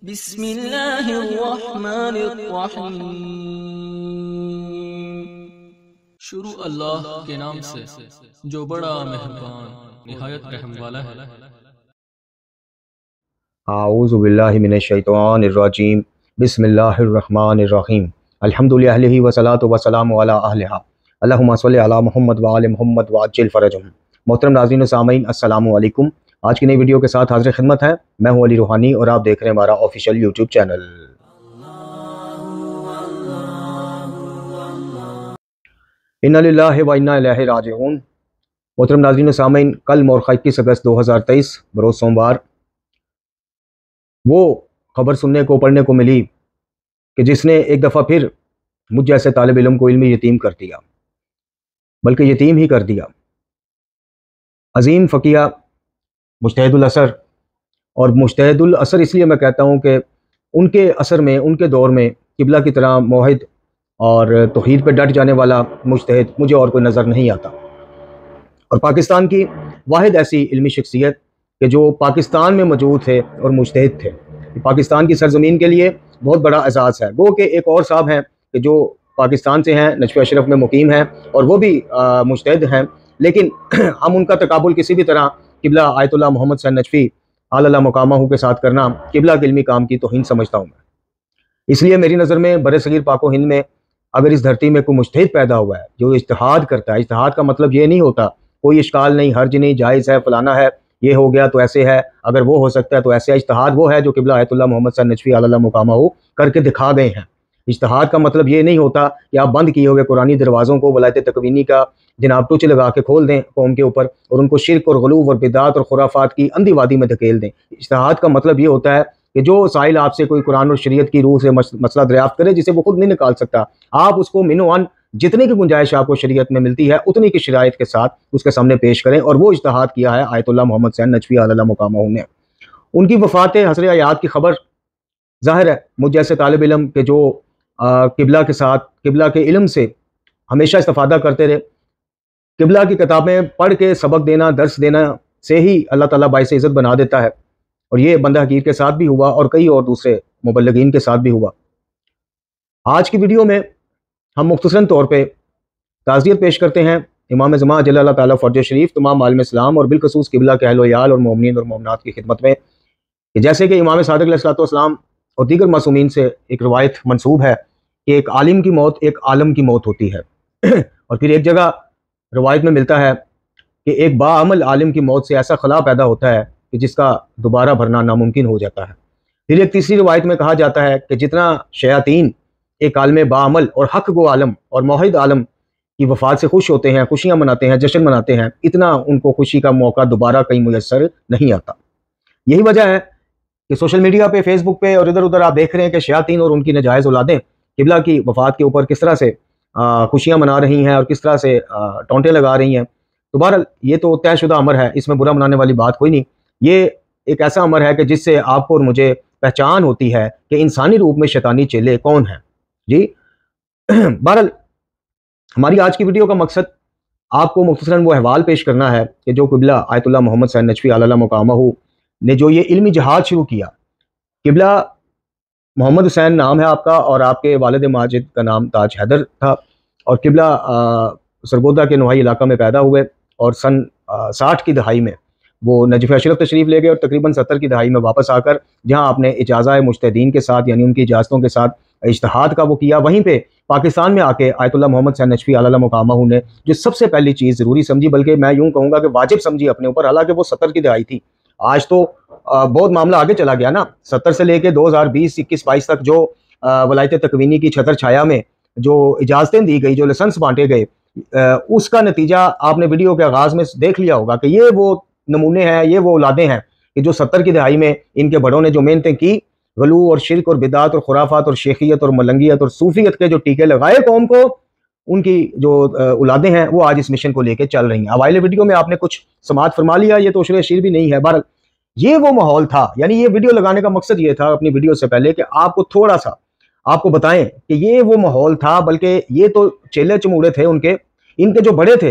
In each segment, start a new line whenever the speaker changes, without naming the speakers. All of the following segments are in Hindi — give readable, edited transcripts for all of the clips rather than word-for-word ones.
बिस्मिल्लाहिर्रहमानिर्रहीम। शुरू अल्लाह के नाम से जो बड़ा मेहरबान निहायत रहम वाला है।
आऊज़ु बिल्लाहि मिनश्शैतानिर्रजीम। बिस्मिल्लाहिर्रहमानिर्रहीम। अल्हम्दुलिल्लाहि वस्सलातु वस्सलामु अला अहलिहा। अल्लाहुम्मा सल्लि अला मुहम्मद व आलि मुहम्मद व अज्जिल फरजहुम। मोहतरम नाज़रीन व सामीन, अस्सलामु अलैकुम। आज की नई वीडियो के साथ हाज़िर खिदमत है। मैं हूं अली रूहानी और आप देख रहे हैं हमारा ऑफिशियल यूट्यूब चैनल। इन्ना लिल्लाहि व इन्ना इलैहि राजिऊन। मोहतरम नाज़रीन व सामीन, कल मौरख़ 21 अगस्त 2023 बरोज़ सोमवार वो खबर सुनने को पढ़ने को मिली कि जिसने एक दफ़ा फिर मुझ जैसे तालिब इल्म को इल्मी यतीम कर दिया, बल्कि यतीम ही कर दिया। अज़ीम फ़क़ीह मुज्तहिदुल असर, और मुज्तहिदुल असर इसलिए मैं कहता हूँ कि उनके असर में, उनके दौर में किबला की तरह मौहिद और तौहीद पे डट जाने वाला मुज्तहिद मुझे और कोई नज़र नहीं आता। और पाकिस्तान की वाहिद ऐसी इल्मी शख्सियत कि जो पाकिस्तान में मौजूद थे और मुज्तहिद थे, पाकिस्तान की सरजमीन के लिए बहुत बड़ा एजाज़ है। गो के एक और साहब हैं कि जो पाकिस्तान से हैं, नजफ़ अशरफ में मुकीम हैं और वो भी मुज्तहिद हैं, लेकिन हम उनका तकाबुल किसी भी तरह किबला आयतुल्लाह मोहम्मद सैयद नजफ़ी आला मकामहू के साथ करना किबला के इल्मी काम की तौहीन समझता हूँ मैं। इसलिए मेरी नज़र में बरसगीर पाक हिंद में अगर इस धरती में कोई मुज्तहिद पैदा हुआ है जो इज्तिहाद करता है, इज्तिहाद का मतलब ये नहीं होता कोई इश्काल नहीं, हर्ज नहीं, जायज़ है, फलाना है, ये हो गया तो ऐसे है, अगर वो हो सकता है तो ऐसे है। इज्तिहाद वो है जो किबला आयतुल्लाह मोहम्मद सैयद नजफ़ी आला मकामहू करके दिखा गए हैं। इज्तिहाद का मतलब ये नहीं होता कि आप बंद किए हुए कुरानी दरवाज़ों को वलायत तकवीनी का जनाब टूच लगा के खोल दें कौम के ऊपर और उनको शिरक और गलूब और बिदात और खुराफात की अंधी वादी में धकेल दें। इज्तिहाद का मतलब ये होता है कि जो साइल आपसे कोई कुरान और शरीयत की रूह से मसला दरियाफ्त करे जिसे वो खुद नहीं निकाल सकता, आप उसको मिनोअन जितने की गुंजाइश आपको शरीयत में मिलती है उतनी की शराइत के साथ उसके सामने पेश करें, और वो इज्तिहाद किया है आयतुल्लाह मोहम्मद सैयद नजफ़ी आला मकामहू ने। उनकी वफ़ात हज़रत हयात की खबर ज़ाहिर है मुझ जैसे तालिब इल्म के जो किबला के साथ, किबला के इल्म से हमेशा इस्तिफ़ादा करते रहे, किबला की किताबें पढ़ के सबक देना, दर्स देना से ही अल्लाह ताला बाइस इज़्ज़त बना देता है। और ये बंदा हकीर के साथ भी हुआ और कई और दूसरे मुबल्लिगीन के साथ भी हुआ। आज की वीडियो में हम मुख्तसरन तौर पे ताज़ियत पेश करते हैं इमाम ज़मा अल्लाह ताला फ़र्ज शरीफ, तमाम आलिम इस्लाम और बिलखसूस किबला के अहल याल और मोमिनीन और मोमिनात की खिदमत में कि जैसे कि इमाम सादिक़ अलैहिस्सलाम और दीगर मासूमीन से एक रवायत मंसूब है कि एक आलिम की मौत एक आलम की मौत होती है। और फिर एक जगह रवायत में मिलता है कि एक बाअमल आलिम की मौत से ऐसा खला पैदा होता है कि जिसका दोबारा भरना नामुमकिन हो जाता है। फिर एक तीसरी रवायत में कहा जाता है कि जितना शयातीन एक आलम बाअमल और हक गो आलम और मौहिद आलम की वफ़ात से खुश होते हैं, खुशियाँ मनाते हैं, जश्न मनाते हैं, इतना उनको खुशी का मौका दोबारा कहीं मुयस्सर नहीं आता। यही वजह है कि सोशल मीडिया पे, फेसबुक पे और इधर उधर आप देख रहे हैं कि शयातीन और उनकी नाजायज़ औलादें किबला की वफ़ात के ऊपर किस तरह से खुशियाँ मना रही हैं और किस तरह से टोंटे लगा रही हैं। तो बहरहाल ये तो तयशुदा अमर है, इसमें बुरा मनाने वाली बात कोई नहीं। ये एक ऐसा अमर है कि जिससे आपको और मुझे पहचान होती है कि इंसानी रूप में शैतानी चेले कौन हैं जी। बहरहाल हमारी आज की वीडियो का मकसद आपको मुख्तसरन वो अहवाल पेश करना है कि जो किबला आयतुल्लाह मोहम्मद सैयद नजफ़ी आला मकामहू ने जो ये इल्मी जहाद शुरू किया। किबला मोहम्मद हुसैन नाम है आपका और आपके वालिद माजिद का नाम ताज हैदर था, और किबला सरगोदा के नुहाई इलाका में पैदा हुए और सन 60 की दहाई में वो नजफ़ अशरफ तशरीफ़ ले गए और तकरीबन 70 की दहाई में वापस आकर जहाँ आपने इजाज़ा मुज्तहिदीन के साथ यानी उनकी इजाज़तों के साथ इज्तिहाद का वो किया, वहीं पे पाकिस्तान में आके आयतुल्लाह मोहम्मद सैयद नजफ़ी आला मकामहू ने जो सबसे पहली चीज़ ज़रूरी समझी, बल्कि मैं यूँ कहूँगा कि वाजिब समझी अपने ऊपर, हालांकि वो 70 की दहाई थी। आज तो बहुत मामला आगे चला गया ना। 70 से लेके 2020, 21, 22 तक जो वलायत तकवीनी की छतर छाया में जो इजाज़तें दी गई, जो लाइसेंस बांटे गए, उसका नतीजा आपने वीडियो के आगाज़ में देख लिया होगा कि ये वो नमूने हैं, ये वो औलादें हैं कि जो 70 की दहाई में इनके बड़ों ने जो मेहनतें की, गलू और शिरक और बिदात और खुराफात और शेखियत और मलंगियत और सूफियत के जो टीके लगाए कौम को, उनकी जो औलादें हैं वो आज इस मिशन को लेकर चल रही हैं। अवाइल वीडियो में आपने कुछ समात फरमा लिया, ये तो उशरे शीर भी नहीं है। बहरहाल ये वो माहौल था, यानी ये वीडियो लगाने का मकसद ये था अपनी वीडियो से पहले कि आपको थोड़ा सा आपको बताएं कि ये वो माहौल था, बल्कि ये तो चेले चमूड़े थे उनके, इनके जो बड़े थे,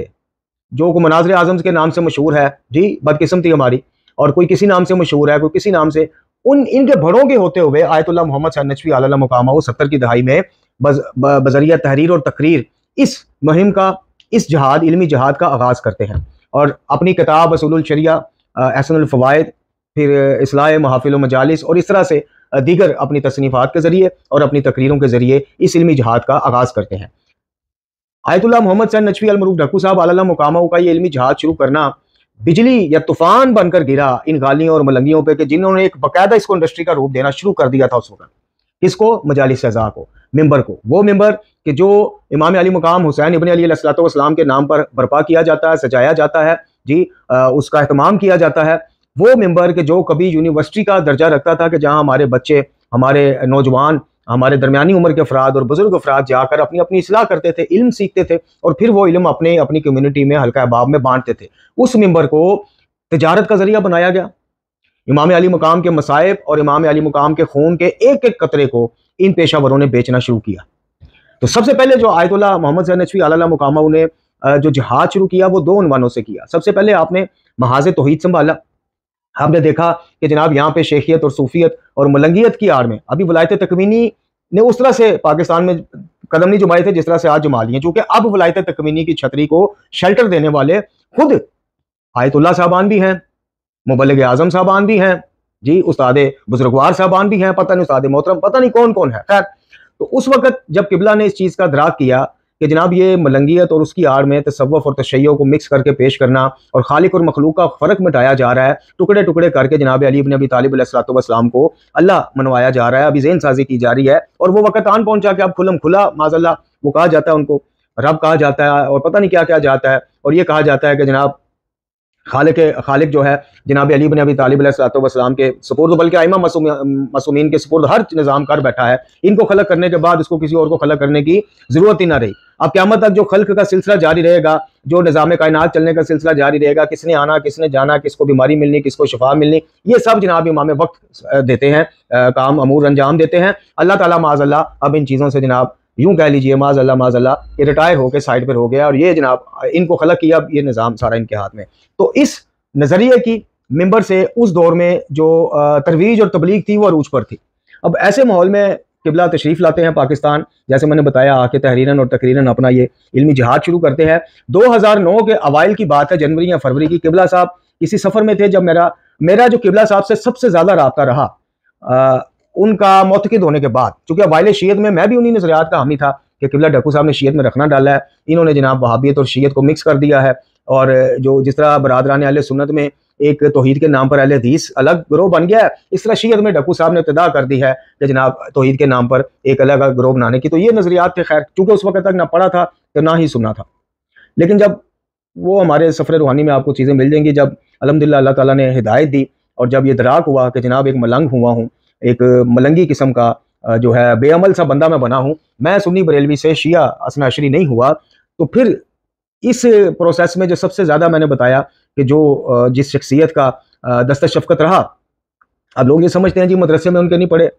जो मनाज़िर आज़म के नाम से मशहूर है जी, बदकिस्मती हमारी, और कोई किसी नाम से मशहूर है, कोई किसी नाम से, उन इनके बड़ों के होते हुए आयतुल्लाह मोहम्मद हुसैन नचवी आला मुकामा 70 की दहाई में बजरिया तहरीर और तकरीर इस मुहिम का, इस जहाद, इल्मी जहाद का आगाज करते हैं और अपनी किताब असूलुल शरिया, अहसनुल फवाइद, फिर इस्लाह महफिल मजालिस और इस तरह से दीगर अपनी तसनीफ़ात के ज़रिए और अपनी तकरीरों के ज़रिए इस इल्मी जहाद का आगाज़ करते हैं। आयतुल्लाह मोहम्मद हुसैन नचवी अल मरूफ ढक्कू साहब आला मुकामा का ये इल्मी जहाद शुरू करना बिजली या तूफान बनकर गिरा इन गालियों और मलंगियों पे कि जिन्होंने एक बाकायदा इसको इंडस्ट्री का रूप देना शुरू कर दिया था उस वक्त। किसको? मजालिस सज़ा को, मिंबर को। वो मिंबर कि जो इमाम अली मुकाम हुसैन इब्न अली अलैहिस्सलाम के नाम पर बर्पा किया जाता है, सजाया जाता है जी, उसका एहतमाम किया जाता है। वो मिंबर के जो कभी यूनिवर्सिटी का दर्जा रखता था कि जहाँ हमारे बच्चे, हमारे नौजवान, हमारे दरमियानी उम्र के अफराद और बुजुर्ग अफराद जाकर अपनी अपनी इस्लाह करते थे, इल्म सीखते थे और फिर वो इल्म अपनी कम्युनिटी में, हल्का अहबाब में बांटते थे। उस मिंबर को तिजारत का जरिया बनाया गया। इमाम अली मुकाम के मसाइब और इमाम अली मुकाम के खून के एक एक कतरे को इन पेशावरों ने बेचना शुरू किया। तो सबसे पहले जो आयतुल्लाह मोहम्मद हुसैन नचवी आला मुकामा ने जो जिहाद शुरू किया वो दो उन्वानों से किया। सबसे पहले आपने महाज तौहीद संभाला। आपने देखा कि जनाब यहाँ पे शेखियत और सूफियत और मलंगियत की आड़ में अभी वलायत तकवीनी ने उस तरह से पाकिस्तान में कदम नहीं जुमाए थे जिस तरह से आज जुमा लिए, चूंकि अब वलायत तकवीनी की छतरी को शेल्टर देने वाले खुद आयतुल्लाह साहबान भी हैं, मुबल्लिग आजम साहबान भी हैं जी, उस्ताद बुजुर्गवार साहबान भी हैं, पता नहीं उस्ताद मोहतरम, पता नहीं कौन कौन है। खैर, तो उस वक्त जब किबला ने इस चीज़ का दराक किया कि जनाब ये मलंगियत और उसकी आड़ में तसव्वुफ और तशय्यो को मिक्स करके पेश करना और खालिक और मखलूक का फ़र्क मिटाया जा रहा है, टुकड़े टुकड़े करके जनाब अली इब्न अबी तालिब अलैहिस्सलाम को अल्लाह मनवाया जा रहा है, अभी ज़हन साजी की जा रही है और वो वक्त आन पहुंचा कि अब खुलम खुला माज़अल्लाह वो कहा जाता है, उनको रब कहा जाता है और पता नहीं क्या क्या जाता है, और ये कहा जाता है कि जनाब खालिक जो है जनाब अली इब्न अबी तालिब अलैहिस्सलाम के सुपुर्द, बल्कि आइमा मासूमीन के सुपुर्द हर निज़ाम कर बैठा है। इनको खलक करने के बाद इसको किसी और को खलक करने की ज़रूरत ही ना रही। अब क़यामत तक जो खल्क का सिलसिला जारी रहेगा, जो निज़ाम कायनात चलने का सिलसिला जारी रहेगा, किसने आना किसने जाना, किसको बीमारी मिलनी किसको शिफा मिलनी, ये सब जनाब इमाम वक्त देते हैं, काम अमूर अंजाम देते हैं। अल्लाह ताला माज़अल्लाह अब इन चीज़ों से जनाब यूं कह लीजिए माज़अल्लाह ये रिटायर होकर साइड पर हो गया और ये जनाब इनको खलक किया, अब ये निज़ाम सारा इनके हाथ में। तो इस नज़रिए की मिंबर से उस दौर में जो तरवीज और तबलीग थी वो अरूज पर थी। अब ऐसे माहौल में किबला तशरीफ़ लाते हैं पाकिस्तान, जैसे मैंने बताया, आके तहरीरन और तकरीरन अपना ये इल्मी जहाद शुरू करते हैं। 2009 के अवाइल की बात है, जनवरी या फरवरी की। किबला साहब किसी सफ़र में थे जब मेरा जो किबला साहब से सबसे ज़्यादा रब्ता रहा उनका मुतक़िद होने के बाद, चूँकि अवाइल शीयत में मैं भी उन्हीं नज़रियात का हामी था कि किबला ढक्कू साहब ने शीयत में रखना डाला है, इन्होंने जनाब वहाबियत और शीयत को मिक्स कर दिया है। और जो जिस तरह बरादरान अहले सुन्नत में एक तौहीद के नाम पर अहले हदीस अलग ग्रोह बन गया है, इस तरह शीयत में ढक्कू साहब ने इब्तिदा कर दी है कि जनाब तौहीद के नाम पर एक अलग ग्रोह बनाने की। तो ये नज़रियात थे, खैर चूँकि उस वक्त तक ना पढ़ा था तो ना ही सुना था। लेकिन जब वो हमारे सफ़र रूहानी में आपको चीज़ें मिल जाएंगी, जब अल्हम्दुलिल्लाह अल्लाह ताला ने हिदायत दी और जब ये दराक हुआ कि जनाब एक मलंग हुआ हूँ, एक मलंगी किस्म का जो है बेअमल सा बंदा मैं बना हूँ, मैं सुन्नी बरेलवी से शिया असना अशरी नहीं हुआ, तो फिर इस प्रोसेस में जो सबसे ज़्यादा मैंने बताया कि जो जिस शख्सियत का दस्तक शफ़क़त रहा, अब लोग ये समझते हैं जी मदरसे में उनके नहीं पढ़े,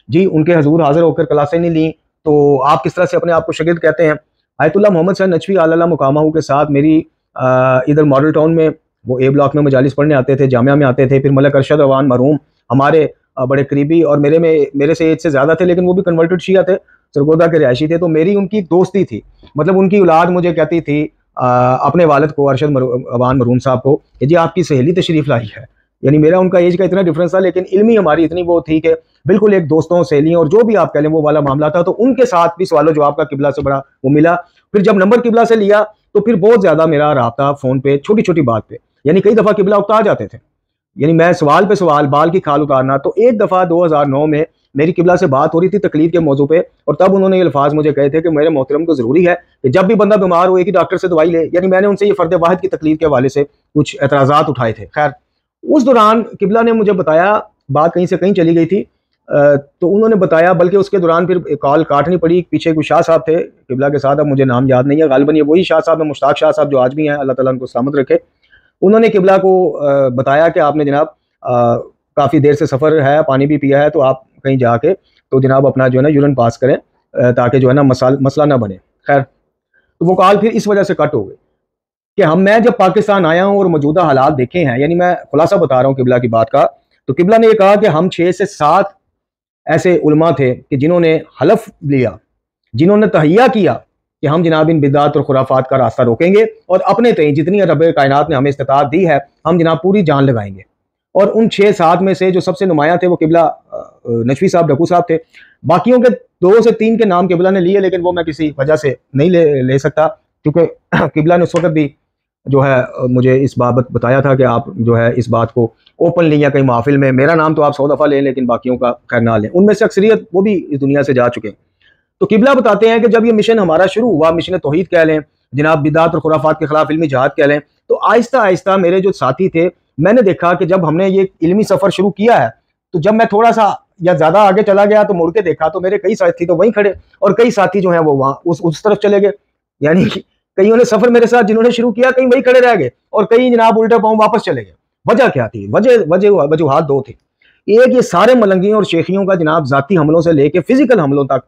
जी उनके हजूर हाजिर होकर क्लासें नहीं ली तो आप किस तरह से अपने आप को शागिर्द कहते हैं। आयतुल्लाह मोहम्मद हुसैन नचवी आला मुकामा के साथ मेरी इधर मॉडल टाउन में वो ए ब्लॉक में मजालिस पढ़ने आते थे, जामिया में आते थे। फिर मलक अरशद रवान मरहूम हमारे बड़े करीबी और मेरे से एज से ज़्यादा थे, लेकिन वो भी कन्वर्टेड शिया थे, सरगोदा के रिहायशी थे। तो मेरी उनकी दोस्ती थी, मतलब उनकी औलाद मुझे कहती थी अपने वालिद को, अरशद रवान मरहूम साहब को, कि जी आपकी सहेली तशरीफ़ लाई है। यानी मेरा उनका एज का इतना डिफरेंस था, लेकिन इल्मी हमारी इतनी वो थी कि बिल्कुल एक दोस्तों सहेलियों और जो भी आप कह लें वो वाला मामला था। तो उनके साथ भी सवालो जवाब का किबला से बड़ा वो मिला। फिर जब नंबर किबला से लिया तो फिर बहुत ज़्यादा मेरा रब्ता फ़ोन पे छोटी छोटी बात पे, यानी कई दफ़ा किबला उकता जाते थे, यानी मैं सवाल पे सवाल, बाल की खाल उतारना। तो एक दफ़ा 2009 में मेरी किबला से बात हो रही थी तकलीद के मौजू पे, और तब उन्होंने ये अल्फाज मुझे कहे थे कि मेरे मोहतरम को ज़रूरी है कि जब भी बंदा बीमार हो एक ही डॉक्टर से दवाई ले। यानी मैंने उनसे ये फ़र्द वाहिद की तकलीद के हवाले से कुछ एतराज़ात उठाए थे। खैर उस दौरान किबला ने मुझे बताया, बात कहीं से कहीं चली गई थी, तो उन्होंने बताया, बल्कि उसके दौरान फिर कॉल काटनी पड़ी। पीछे कुछ शाह साहब थे किबला के साथ, अब मुझे नाम याद नहीं है, गालिबन ये वही शाह साहब है, मुश्ताक शाह साहब, जो आज भी हैं, अल्लाह ताला उनको सलामत रखे। उन्होंने किबला को बताया कि आपने जनाब काफ़ी देर से सफ़र है, पानी भी पिया है, तो आप कहीं जाके तो जनाब अपना जो है ना यूरिन पास करें ताकि जो है ना मसला ना बने। खैर तो वो कॉल फिर इस वजह से कट हो गई कि मैं जब पाकिस्तान आया हूँ और मौजूदा हालात देखे हैं, यानी मैं खुलासा बता रहा हूँ किबला की बात का, तो किबला ने यह कहा कि हम 6 से 7 ऐसे उलमा थे कि जिन्होंने हलफ लिया, जिन्होंने तहैया किया कि हम जनाब इन बिदात और खुराफात का रास्ता रोकेंगे और अपने तय जितनी रब कायनात ने हमें इस्तिताअत दी है हम जनाब पूरी जान लगाएंगे। और उन 6-7 में से जो सबसे नुमाया थे वो किबला नशवी साहब, ढक्कू साहब थे। बाकियों के 2 से 3 के नाम किबला ने लिए, लेकिन वो मैं किसी वजह से नहीं ले सकता, क्योंकि किबला ने उस वक्त भी जो है मुझे इस बाबत बताया था कि आप जो है इस बात को ओपनली या कहीं महफिल में मेरा नाम तो आप 100 दफ़ा लें लेकिन बाकियों का खैर ना लें। उनमें से अक्सरियत वो भी इस दुनिया से जा चुके हैं। तो किबला बताते हैं कि जब ये मिशन हमारा शुरू हुआ, मिशन तौहीद कह लें, जनाब बिदात और खुराफात के खिलाफ इल्मी जहाद कह लें, तो आहिस्ता आहिस्ता मेरे जो साथी थे, मैंने देखा कि जब हमने ये इल्मी सफ़र शुरू किया है, तो जब मैं थोड़ा सा या ज़्यादा आगे चला गया तो मुड़ के देखा तो मेरे कई साथी तो वहीं खड़े और कई साथी जो हैं वो वहाँ उस तरफ चले गए। यानी कईयों ने सफ़र मेरे साथ जिन्होंने शुरू किया कहीं वहीं खड़े रह गए और कई जनाब उल्टे पाँव वापस चले गए। वजह क्या थी? वजूहात 2 थी। एक, ये सारे मलंगियों और शेखियों का जनाब ज़ाती हमलों से लेके फिजिकल हमलों तक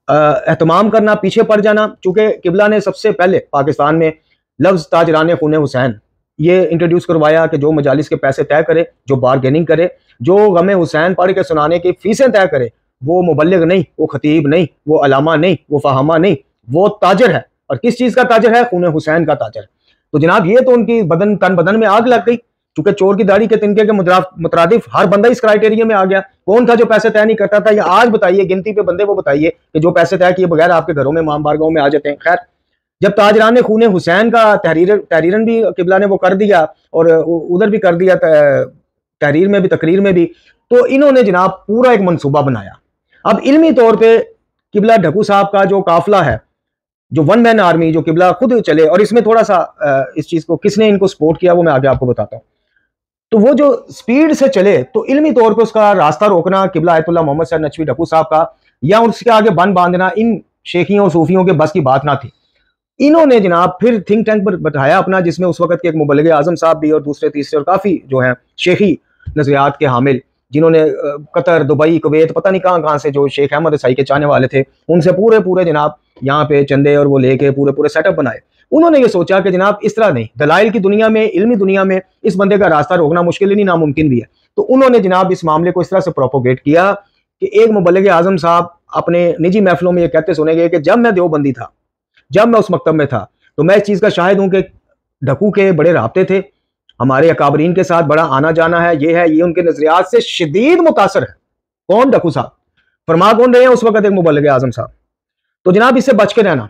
एहतमाम करना, पीछे पड़ जाना। चूंकि किबला ने सबसे पहले पाकिस्तान में लफ्ज़ ताजरान खून हुसैन ये इंट्रोड्यूस करवाया कि जो मजालिस के पैसे तय करे, जो बारगेनिंग करे, जो गमे हुसैन पढ़ के सुनाने की फीसें तय करे, वो मुबल्लिग नहीं, वो खतीब नहीं, वो अलामा नहीं, वो फहामा नहीं, वो ताजर है। और किस चीज़ का ताजर है? खून हुसैन का ताजर। तो जनाब ये तो उनकी तन बदन में आग लग गई, क्योंकि चोर की दाढ़ी के तिनके के मुतरादिफ हर बंदा इस क्राइटेरिया में आ गया। कौन था जो पैसे तय नहीं करता था? या आज बताइए गिनती पे बंदे वो बताइए कि जो पैसे तय किए बगैर आपके घरों में इमाम बारगाहों में आ जाते हैं। खैर, जब ताजरान खून हुसैन का तहरीरन भी किबला ने वो कर दिया और उधर भी कर दिया, तहरीर में भी तकरीर में भी, तो इन्होंने जनाब पूरा एक मनसूबा बनाया। अब इल्मी तौर पर किबला ढक्कू साहब का जो काफिला है, जो 1 मैन आर्मी जो किबला खुद चले, और इसमें थोड़ा सा इस चीज को किसने इनको सपोर्ट किया वो मैं आगे आपको बताता हूँ। तो वो जो स्पीड से चले तो इल्मी तौर पे उसका रास्ता रोकना किबला आयतुल्लाह मोहम्मद सैयद नचवी ढक्कू साहब का या उसके आगे बन बांधना इन शेखियों सूफियों के बस की बात ना थी। इन्होंने जनाब फिर थिंक टैंक पर बैठाया अपना, जिसमें उस वक्त के एक मुबल्लिग आजम साहब भी और दूसरे तीसरे और काफी जो हैं शेखी नजरियात के हामिल, जिन्होंने कतर, दुबई, कुवैत, पता नहीं कहाँ से जो शेख अहमद रसाई के चाहने वाले थे, उनसे पूरे जनाब यहाँ पे चंदे और वो लेके पूरे सेटअप बनाए। उन्होंने ये सोचा कि जनाब इस तरह नहीं, दलाइल की दुनिया में, इल्मी दुनिया में इस बंदे का रास्ता रोकना मुश्किल ही नहीं, नामुमकिन भी है। तो उन्होंने जनाब इस मामले को इस तरह से प्रोपोगेट किया कि एक मुबल्लिग आजम साहब अपने निजी महफिलों में ये कहते सुने गए कि जब मैं देवबंदी था, जब मैं उस मकतब में था, तो मैं इस चीज़ का शाहिद हूँ कि ढक्कू के बड़े राब्ते थे, हमारे अकाबरीन के साथ बड़ा आना जाना है, ये उनके नजरियात से शदीद मुतासर है। कौन? ढक्कू साहब। फरमा कौन रहे हैं उस वक्त? एक मुबल्लिग आजम साहब। तो जनाब इससे बच के रहना।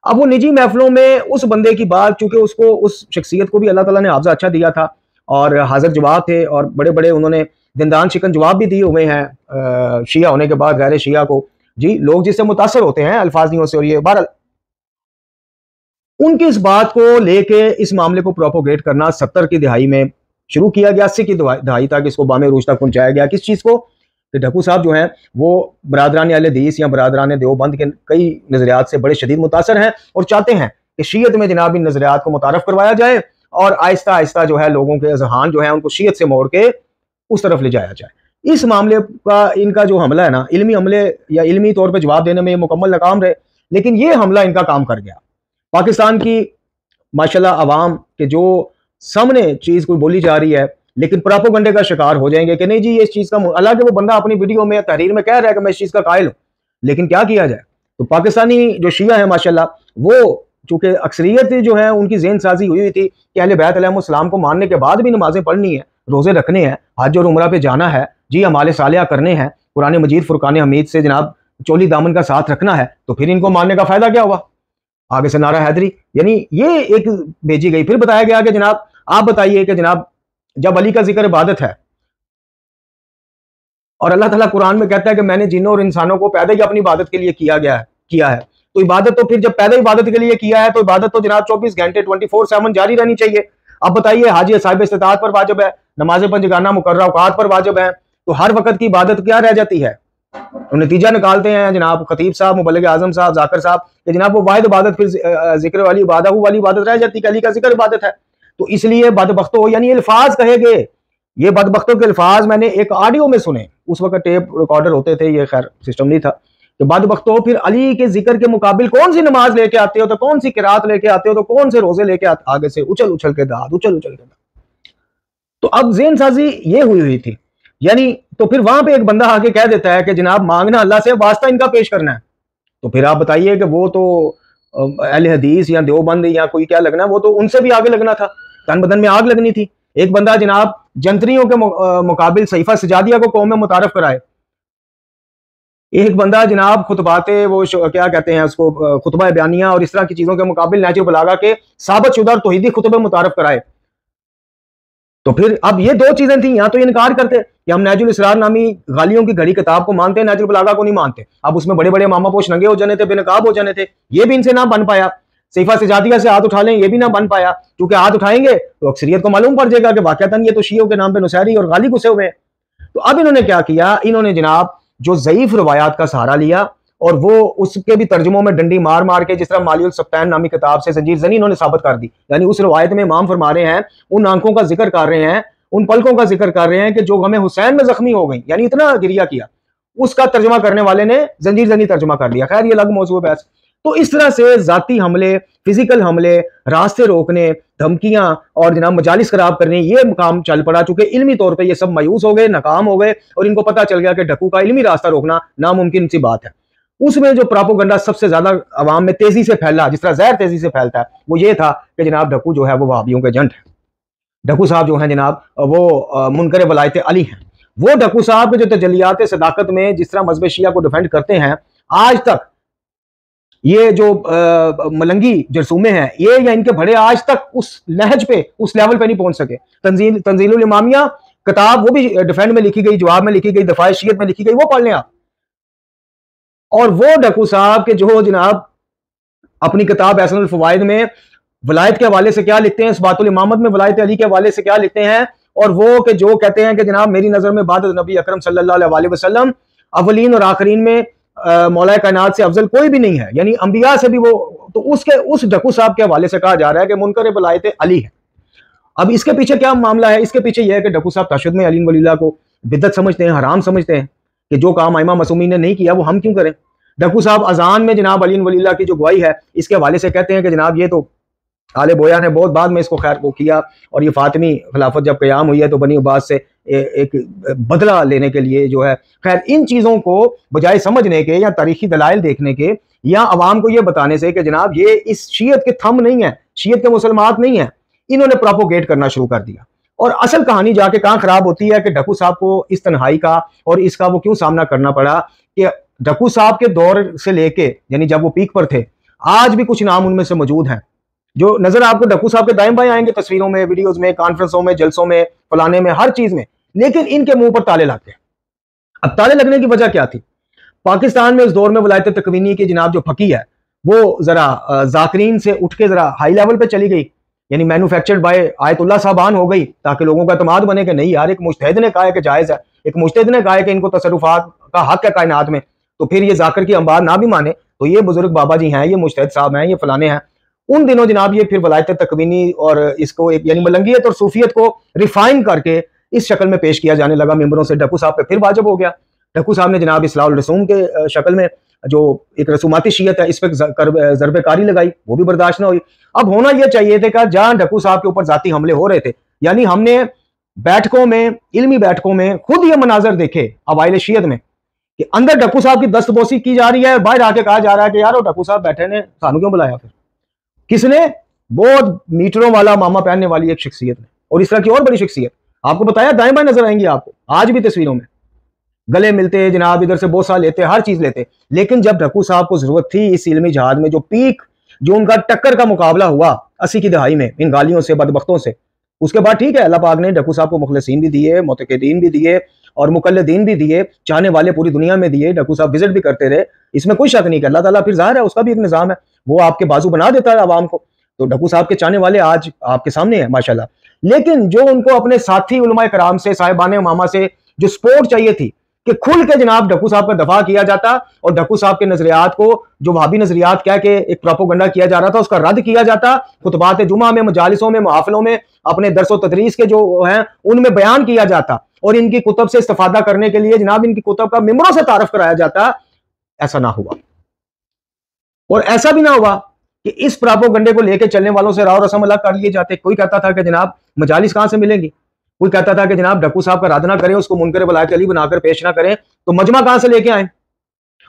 अब वो निजी महफिलों में उस बंदे की बात, चूंकि उसको उस शख्सियत को भी अल्लाह ताला ने हाफ़ज़ा अच्छा दिया था और हाजिर जवाब थे और बड़े उन्होंने दिनदान शिकन जवाब भी दिए हुए हैं शिया होने के बाद गैर शिया को। जी, लोग जिससे मुतासर होते हैं अल्फाजियों से, और ये बहरहाल उनकी इस बात को लेके इस मामले को प्रोपोगेट करना 70 की दहाई में शुरू किया गया, 80 की दहाई तक इसको बामे रूज तक पहुंचाया गया। किस चीज़ को? कि ढक्कू साहब जो हैं वो बरादरान अहले हदीस या बरादरान देवबंद के कई नजरियात से बड़े शदीद मुतासर हैं और चाहते हैं कि शीयत में जनाब इन नजरियात को मुतारफ करवाया जाए और आहिस्ता आहिस्ता जो है लोगों के अजहान जो है उनको शीयत से मोड़ के उस तरफ ले जाया जाए। इस मामले का इनका जो हमला है ना, इल्मी हमले या इल्मी तौर पर जवाब देने में मुकम्मल नाकाम रहे, लेकिन ये हमला इनका काम कर गया। पाकिस्तान की माशाल्लाह आवाम के जो सामने चीज़ कोई बोली जा रही है, लेकिन प्रोपेगेंडे का शिकार हो जाएंगे कि नहीं जी ये इस चीज़ का, हालांकि वो बंदा अपनी वीडियो में तहरीर में कह रहा है कि मैं इस चीज़ का कायल हूँ, लेकिन क्या किया जाए। तो पाकिस्तानी जो शिया है माशाल्लाह, वो चूंकि अक्सरियत जो है उनकी ज़हन साजी हुई थी कि अहले बैत अलैहिस्सलाम को मानने के बाद भी नमाजें पढ़नी है, रोज़े रखने हैं, हज और उमरा पे जाना है, जी अमाले सालिया करने हैं, कुरान मजीद फुरकान हमीद से जनाब चोली दामन का साथ रखना है, तो फिर इनको मानने का फ़ायदा क्या हुआ? आगे से नारा हैदरी, यानी ये एक भेजी गई। फिर बताया गया कि जनाब आप बताइए कि जनाब जब अली का जिक्र इबादत है और अल्लाह ताला कुरान में कहता है कि मैंने जिन्नों और इंसानों को पैदा ही अपनी इबादत के लिए किया है, तो इबादत तो फिर जब पैदा इबादत के लिए किया है तो इबादत तो जनाब 24 घंटे 24/7 जारी रहनी चाहिए। अब बताइए, हाजी साहिब इस्तिताअत पर वाजिब है, नमाज़ पंजगाना मुकर्रर औकात पर वाजिब है, तो हर वक्त की इबादत क्या रह जाती है? तो नतीजा निकालते हैं जनाब खतीब साहब, मुबल्लिग आजम साहब, जाकिर साहब कि जनाब वो वाहिद इबादत फिर जिक्र वाली इबादत रह जाती है, अली का जिक्र इबादत है। तो इसलिए बदबख्तो, यानी अल्फाज कहे गए, ये बदबख्तों के अल्फाज मैंने एक ऑडियो में सुने, उस वक्त टेप रिकॉर्डर होते थे, ये खैर सिस्टम नहीं था, कि बदबख्तो फिर अली के जिक्र के मुकाबिल कौन सी नमाज लेके आते हो, तो कौन सी किरात लेके आते हो, तो कौन से रोजे लेके आते, आगे से उछल उछल के दाद। तो अब ज़हन साजी ये हुई थी, यानी तो फिर वहां पे एक बंदा आके कह देता है कि जनाब मांगना अल्लाह से, वास्ता इनका पेश करना है। तो फिर आप बताइए कि वो तो अहले हदीस या देवबंद या कोई क्या लगना, वो तो उनसे भी आगे लगना था, तन बदन में आग लगनी थी। एक बंदा जनाब जंतरियों के मुकाबिल सहीफा सजादिया को कौम में मुतारफ कराए, एक बंदा जनाब खुतबाते वो क्या कहते हैं उसको, खुतबा बयानिया और इस तरह की चीजों के मुकाबिल नहजुल बलागा के साबित शुदा और तौहीदी खुतबे मुतारफ कराए। तो फिर अब ये दो चीजें थी, यहाँ तो ये इनकार करते कि हम नहजुल इसरार नामी गालियों की घड़ी किताब को मानते हैं, नहजुल बलागा को नहीं मानते। अब उसमें बड़े बड़े मामा पोश नंगे हो जाने थे, बेनकाब हो जाने थे, ये भी इनसे ना बन पाया। सहीफा सजादिया से हाथ उठा लें, ये भी ना बन पाया, क्योंकि हाथ उठाएंगे तो अक्सरियत को मालूम पड़ जाएगा कि वाकई ये तो शियों के नाम पे नुसैरी और गाली घुसे हुए हैं। तो अब इन्होंने क्या किया, इन्होंने जनाब जो ज़ईफ रवायात का सहारा लिया और वो उसके भी तर्जुमों में डंडी मार मार के, जिस तरह मालियुल सब्तैन नामी किताब से जंजीर जनी इन्होंने साबित कर दी। यानी उस रवायत में इमाम फरमा रहे हैं, उन आंखों का जिक्र कर रहे हैं, उन पलकों का जिक्र कर रहे हैं कि जो गमे हुसैन में जख्मी हो गई, यानी इतना गिरिया किया, उसका तर्जुमा करने वाले ने जंजीर जनी तर्जुमा कर दिया। खैर ये अलग मौजूद है बहस। तो इस तरह से जाती हमले, फिजिकल हमले, रास्ते रोकने, धमकियां और जनाब मजालिस खराब करने, ये काम चल पड़ा। चूंकि इल्मी तौर पे ये सब मायूस हो गए, नाकाम हो गए और इनको पता चल गया कि ढक्कू का इल्मी रास्ता रोकना नामुमकिन सी बात है। उसमें जो प्रोपेगेंडा सबसे ज्यादा अवाम में तेजी से फैला, जिस तरह जहर तेजी से फैलता है, वो ये था कि जनाब ढक्कू जो है वो वहाबियों के एजेंट है। ढक्कू साहब जो है जनाब वो मुनकर वलायत अली हैं। वो ढक्कू साहब के जो तजलियात सदाकत में जिस तरह मजहब शिया को डिफेंड करते हैं, आज तक ये जो मलंगी जरसूमे हैं ये या इनके भड़े आज तक उस लहज पे, उस लेवल पे नहीं पहुंच सके। तंजीलुल इमामिया किताब वो भी डिफेंड में लिखी गई, जवाब में लिखी गई, दफाए शियत में लिखी गई, वो पढ़ लें आप। और वो ढक्कू साहब के जो जनाब अपनी किताब एहसानुल फवाइद में वलायत के हवाले से क्या लिखते हैं, इस्बातुल इमामत में वलायत अली के हवाले से क्या लिखते हैं, और वो के जो कहते हैं कि जनाब मेरी नजर में बाद नबी अकरम सल्लल्लाहु अलैहि वसल्लम अवलीन और आखरीन में मौला कायनात से अफजल कोई भी नहीं है, यानी अंबिया से भी वो। तो उसके उस ढक्कू साहब के हवाले से कहा जा रहा है कि मुनकर वलायत अली है। अब इसके पीछे क्या मामला है, इसके पीछे यह है कि ढक्कू साहब तशद्दुद में अली वलील्लाह को बिदअत समझते हैं, हराम समझते हैं कि जो काम आइमा मसूमी ने नहीं किया वो हम क्यों करें। ढक्कू साहब अजान में जनाब अली वलील्लाह की जो गवाही है इसके हवाले से कहते हैं कि जनाब ये तो आले बोया ने बहुत बाद में इसको खैर को किया, और ये फातिमी खिलाफत जब क़याम हुई है तो बनी अब्बास से एक बदला लेने के लिए जो है। खैर इन चीज़ों को बजाय समझने के या तारीखी दलाइल देखने के या अवाम को ये बताने से कि जनाब ये इस शीयत के थम नहीं है, शीयत के मुसलमान नहीं है, इन्होंने प्रोपोगेट करना शुरू कर दिया। और असल कहानी जाके कहाँ खराब होती है कि ढक्कू साहब को इस तन्हाई का और इसका वो क्यों सामना करना पड़ा कि ढक्कू साहब के दौर से लेके, यानी जब वो पीक पर थे, आज भी कुछ नाम उनमें से मौजूद हैं जो नजर आपको ढक्कू साहब के दाएं बाएं आएंगे, तस्वीरों में, वीडियोस में, कॉन्फ्रेंसों में, जलसों में, फलाने में, हर चीज में, लेकिन इनके मुंह पर ताले लगते हैं। अब ताले लगने की वजह क्या थी? पाकिस्तान में उस दौर में वलायत तकवीनी की जनाब जो फकी है वो जरा जाकरीन से उठ के जरा हाई लेवल पे चली गई, यानी मैन्युफैक्चर्ड बाय आयतुल्लाह साहबान हो गई, ताकि लोगों का एतमाद बने कि नहीं यार एक मुजतहिद ने कहा है कि जायज़ है, एक मुजतहिद ने कहा है कि इनको तसरुफात का हक है कायनात में, तो फिर ये जाकर की हम बात ना भी माने तो ये बुजुर्ग बाबा जी हैं, ये मुजतहिद साहब हैं, ये फलाने हैं। उन दिनों जनाब ये फिर वलायत तकवीनी और इसको एक यानी मलंगियत और सूफियत को रिफाइन करके इस शक्ल में पेश किया जाने लगा मेंबरों से। ढक्कू साहब पे फिर वाजिब हो गया। ढक्कू साहब ने जनाब इस्लाहुल रसूम के शक्ल में जो एक रसूमाती शीयत है इस पर ज़रबेकारी लगाई, वो भी बर्दाश्त ना हुई। अब होना यह चाहिए थे कि जहां ढक्कू साहब के ऊपर जाती हमले हो रहे थे, यानी हमने बैठकों में, इल्मी बैठकों में खुद ये मनाजर देखे अवाइल शीयत में कि अंदर ढक्कू साहब की दस्तबोसी की जा रही है, बाहर आके कहा जा रहा है कि यार वो ढक्कू साहब बैठे ने, सानू क्यों बुलाया? फिर किसने? बहुत मीटरों वाला मामा पहनने वाली एक शख्सियत ने, और इस तरह की और बड़ी शख्सियत आपको बताया दाएं बाएं नजर आएंगी आपको आज भी तस्वीरों में, गले मिलते जनाब, इधर से बोसा लेते, हर चीज लेते। लेकिन जब ढक्कू साहब को जरूरत थी इस इल्मी जहाज में, जो पीक, जो उनका टक्कर का मुकाबला हुआ 80 की दहाई में इन गालियों से, बदबख्तों से, उसके बाद ठीक है अल्लाह पाक ने ढक्कू साहब को मुखलसीन भी दिए, मुतक़ीदीन भी दिए और मुकल्लिदीन भी दिए, चाहने वाले पूरी दुनिया में दिए। ढक्कू साहब विजिट भी करते रहे, इसमें कोई शक नहीं कि अल्लाह ताला फिर ज़ाहिर है उसका भी एक निज़ाम है, वो आपके बाजू बना देता है आवाम को। तो ढक्कू साहब के चाहने वाले आज आपके सामने हैं माशाल्लाह। लेकिन जो उनको अपने साथी उलमाए कराम से, साहिबाने मामा से जो सपोर्ट चाहिए थी कि खुल के जनाब ढक्कू साहब का दफा किया जाता और ढक्कू साहब के नजरियात को, जो वहाबी नजरियात क्या के एक प्रोपोगंडा किया जा रहा था, उसका रद्द किया जाता, खुतबात जुमा में, मजालिसों में, मुहाफिलों में, अपने दरसो तदरीस के जो हैं उनमें बयान किया जाता और इनकी कुतब से इस्तेफादा करने के लिए जनाब इनकी कुतब का मेंबरों से तारफ कराया जाता। ऐसा ना हुआ, और ऐसा भी ना हुआ कि इस प्रोपोगंडे को लेकर चलने वालों से राव रस्म अलग कर लिए जाते। कोई कहता था कि जनाब मजालिस कहां से मिलेंगी, कोई कहता था कि जनाब डक्कू साहब का रद्द ना करें, उसको मुनकर वलायत अली बनाकर पेश ना करें, तो मजमा कहां से लेके आए?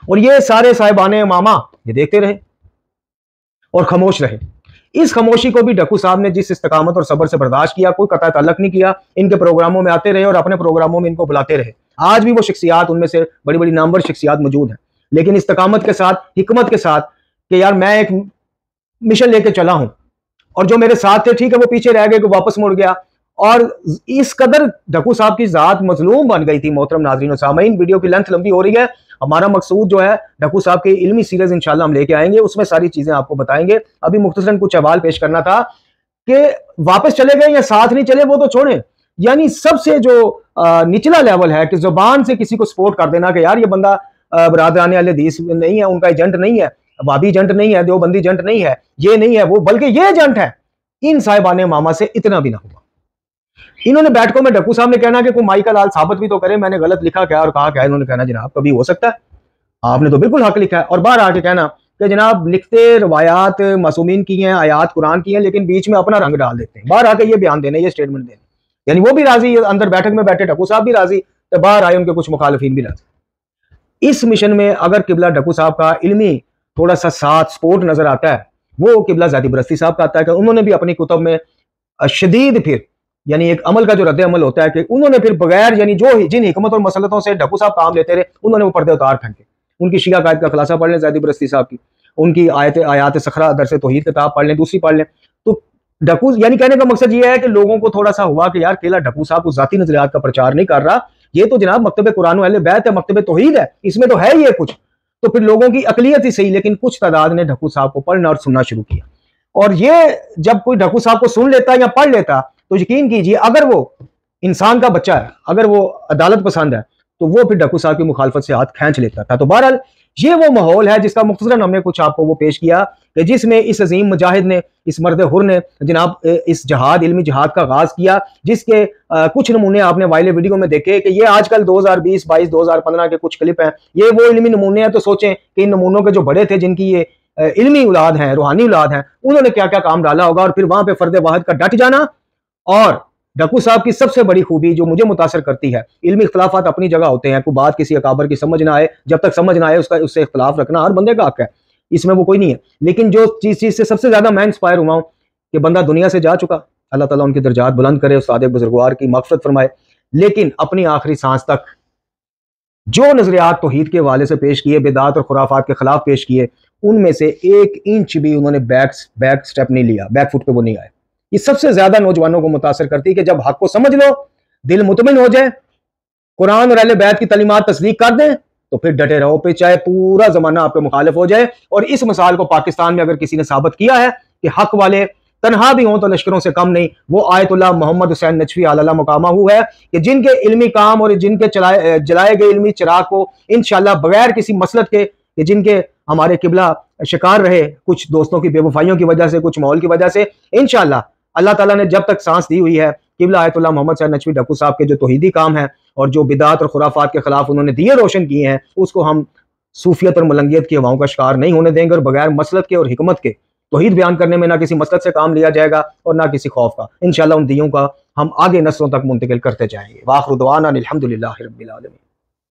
और ये सारे साहिबाने मामा ये देखते रहे और खामोश रहे। इस खामोशी को भी डक्कू साहब ने जिस इस्तकामत और सब्र से बर्दाश्त किया, कोई कतई ताल्लुक नहीं किया, इनके प्रोग्रामों में आते रहे और अपने प्रोग्रामों में इनको बुलाते रहे। आज भी वो शख्सियात, उनमें से बड़ी बड़ी नामवर शख्सियात मौजूद हैं, लेकिन इस्तकामत के साथ, हिकमत के साथ कि यार मैं एक मिशन लेके चला हूं और जो मेरे साथ थे ठीक है वो पीछे रह गए, वापस मुड़ गया। और इस कदर डक्कू साहब की जात मजलूम बन गई थी। मोहतरम नाज़रीन और सामीन, वीडियो की लेंथ लंबी हो रही है। हमारा मकसूद जो है डक्कू साहब की इल्मी सीरीज इंशाल्लाह हम लेके आएंगे, उसमें सारी चीजें आपको बताएंगे। अभी मुख्तसरन कुछ सवाल पेश करना था कि वापस चले गए या साथ नहीं चले वो तो छोड़ें, यानी सबसे जो निचला लेवल है कि जुबान से किसी को सपोर्ट कर देना कि यार ये बंदा बरादरान अहले हदीस नहीं है, उनका एजेंट नहीं है, वाबी एजेंट नहीं है, देवबंदी एजेंट नहीं है, ये नहीं है वो, बल्कि ये एजेंट है। इन साहिबाने मामा से इतना भी ना हुआ। इन्होंने बैठकों में डक्कू साहब ने कहना कि कोई माई का लाल साबित भी तो करे, मैंने गलत लिखा क्या और कहा क्या। इन्होंने कहना जनाब कभी हो सकता है, आपने तो बिल्कुल हक लिखा है। और बाहर आके कहना कि जनाब लिखते रवायात मासूमीन की हैं, आयात कुरान की हैं, लेकिन बीच में अपना रंग डाल देते हैं। बाहर आके ये बयान देने, ये स्टेटमेंट देने, यानी वो भी राजी, अंदर बैठक में बैठे डक्कू साहब भी राजी, तो बाहर आए उनके कुछ मुखालिफिन भी राजी। इस मिशन में अगर किबला डक्कू साहब का इल्मी थोड़ा सा साथ सपोर्ट नजर आता है, वो किबला ज़ाती बरस्ती साहब का आता है कि उन्होंने भी अपनी कुतब में शदीद फिर यानी एक अमल का जो रद्द अमल होता है कि उन्होंने फिर बगैर यानी जो जिन हिकमत और मसलतों से डक्कू साहब काम लेते रहे, उन्होंने वो पर्दे उतार फेंके। उनकी शिया कायद का खुलासा पढ़ लें ज़ाती बरस्ती साहब की, उनकी आयात सखरा दरसे तौहीद किताब पढ़ लें, दूसरी पढ़ लें। तो डक्कू यानी कहने का मकसद ये है कि लोगों को थोड़ा सा हुआ कि यार केला डक्कू साहब उस जाती नजरियात का प्रचार नहीं कर रहा, ये तो जनाब मकतब कुरान अहले बैत है, मकतब तौहीद है, इसमें तो है ये कुछ। तो फिर लोगों की अकलियत ही सही, लेकिन कुछ तादाद ने डक्कू साहब को पढ़ना और सुनना शुरू किया। और ये जब कोई डक्कू साहब को सुन लेता या पढ़ लेता, तो यकीन कीजिए अगर वो इंसान का बच्चा है, अगर वो अदालत पसंद है, तो वो फिर डक्कू साहब की मुखालफत से हाथ खींच लेता था। तो बहरहाल ये वो माहौल है जिसका मुख्तसरन हमने कुछ आपको वो पेश किया कि जिसमें इस अजीम मुजाहिद ने, इस मर्द हुर ने जनाब इस जहाद, इल्मी जहाद का आगाज किया, जिसके कुछ नमूने आपने वायले वीडियो में देखे कि ये आजकल 2020, 22, 2015 के कुछ क्लिप हैं, ये वो इल्मी नमूने हैं। तो सोचें कि इन नमूनों के जो बड़े थे, जिनकी ये इल्मी औलाद हैं, रूहानी औलाद हैं, उन्होंने क्या क्या काम डाला होगा। और फिर वहां पे फर्द वाहिद का डट जाना। और डक्कू साहब की सबसे बड़ी खूबी जो मुझे मुतासर करती है, इल्मी इख्तलाफात अपनी जगह होते हैं, कोई बात किसी अकाबर की समझ ना आए, जब तक समझ ना आए उससे इख्तलाफ रखना हर बंदे का हक है, इसमें वो कोई नहीं है। लेकिन जो चीज से सबसे ज्यादा मैं इंस्पायर हुआ हूं कि बंदा दुनिया से जा चुका, अल्लाह ताला उनकी दर्जात बुलंद करे, उस्ताद बुजुर्गवार की मग़फ़िरत फरमाए, लेकिन अपनी आखिरी सांस तक जो नजरियात तौहीद के हवाले से पेश किए, बिदात और खुराफात के खिलाफ पेश किए, उनमें से 1 इंच भी उन्होंने बैक स्टेप नहीं लिया, बैक फुट पे वो नहीं आए। ये सबसे ज्यादा नौजवानों को मुतासर करती है कि जब हक को समझ लो, दिल मुतमिन हो जाए, कुरान और अहले बैत की तालीमात तस्दीक कर दें, तो फिर डटे रहो, पे चाहे पूरा जमाना आपके मुखालिफ हो जाए। और इस मिसाल को पाकिस्तान में अगर किसी ने साबित किया है कि हक वाले तनहा भी हों तो लश्करों से कम नहीं, वो आयतुल्लाह मोहम्मद हुसैन नजफी आला मकामा हुआ है कि जिनके इल्मी काम और जिनके जलाए गए इल्मी चिराग को इंशाअल्लाह बगैर किसी मसलत के, जिनके हमारे किबला शिकार रहे कुछ दोस्तों की बेवफाइयों की वजह से, कुछ माहौल की वजह से, इंशाअल्लाह अल्लाह ताला ने जब तक सांस दी हुई है, किबला आयतुल्लाह मोहम्मद हुसैन नजफी डक्कू साहब के जो तौहीदी काम है और जो बिदात और खुराफात के खिलाफ उन्होंने दिए रोशन किए हैं, उसको हम सूफियत और मलंगियत की हवाओं का शिकार नहीं होने देंगे। और बगैर मसलत के और हिकमत के तौहीद बयान करने में ना किसी मसलत से काम लिया जाएगा और ना किसी खौफ का। इंशाअल्लाह उन दियों का हम आगे नस्लों तक मुंतकिल करते जाएंगे। वाखिर दुआना अनिल हम्दुलिल्लाहि रब्बिल आलमीन।